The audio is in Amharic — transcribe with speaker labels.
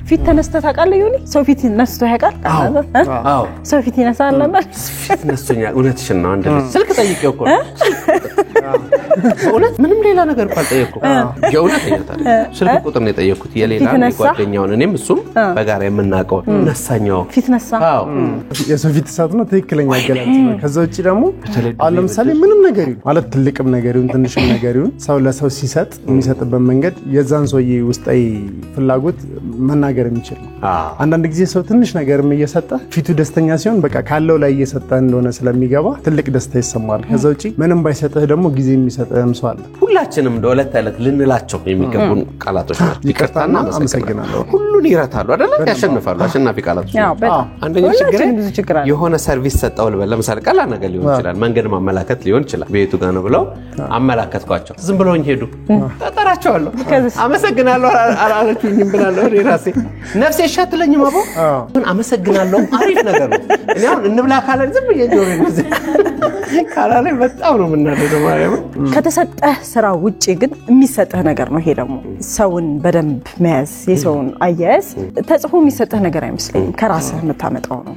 Speaker 1: ፊት ተነስተ ታውቃለህ ይሁን ሰው ፊት ነስቶ ያውቃል
Speaker 2: አዎ
Speaker 1: ሰው ፊት ይነሳልና
Speaker 2: ፊት ነስቶኛ እውነትሽን ነው አንተ ስልክ ጠይቄው እኮ እውነት ምንም ሌላ ነገር ካልጠየቅኩ የእውነት አይታል ስልክ ቁጥር ነው የጠየቅኩት የሌላ ጓደኛውን እኔም እሱም በጋራ የምናቀው ነሳኛው
Speaker 1: ፊት ነሳ
Speaker 3: አዎ የሰው ፊት ሳት ነው ትክክለኛ አገላለጽ ነው ከዛ ውጪ ደግሞ ለምሳሌ ምንም ነገር ማለት ትልቅም ነገር ይሁን ትንሽም ነገር ይሁን ሰው ለሰው ሲሰጥ የሚሰጥበት መንገድ የዛን ሰውዬ ውስጣዊ ፍላጎት መናገር የሚችል ነው አንዳንድ ጊዜ ሰው ትንሽ ነገርም እየሰጠ ፊቱ ደስተኛ ሲሆን በቃ ካለው ላይ እየሰጠ እንደሆነ ስለሚገባ ትልቅ ደስታ ይሰማል ከዛ ውጪ ምንም ባይሰጥህ ደግሞ ጊዜ የሚሰጥህም ሰው አለ
Speaker 2: ሁላችንም ደወለት አይለት ልንላቸው የሚገቡን ቃላቶች ናቸው ይቅርታና አመሰግናለሁ ሁሉን ይረታሉ አይደል ያሸንፋሉ አሸናፊ ቃላቶች አንደኛው ችግር የሆነ ሰርቪስ ሰጣው ለምሳሌ ቀላል ነገር ሊሆን ይችላል መንገድ ማመላከት ሊሆን ይችላል ቤቱ ጋር ነው ብለው አመላከትኳቸው ዝም ብለውኝ ሄዱ ተጠራቸዋለሁ አመሰግናለሁ አላለችኝም ብላለሁ ራሴ ነፍሴ ሻትለኝም አቦ አመሰግናለሁ አሪፍ ነገር ነው እኔ አሁን እንብላ ካለ ዝም ብዬ ካላለ በጣም ነው ምናደደው ማለት
Speaker 1: ከተሰጠህ ስራ ውጪ ግን የሚሰጥህ ነገር ነው ይሄ ደግሞ ሰውን በደንብ መያዝ የሰውን አያያዝ ተጽፎ የሚሰጥህ ነገር አይመስልም ከራስህ የምታመጣው ነው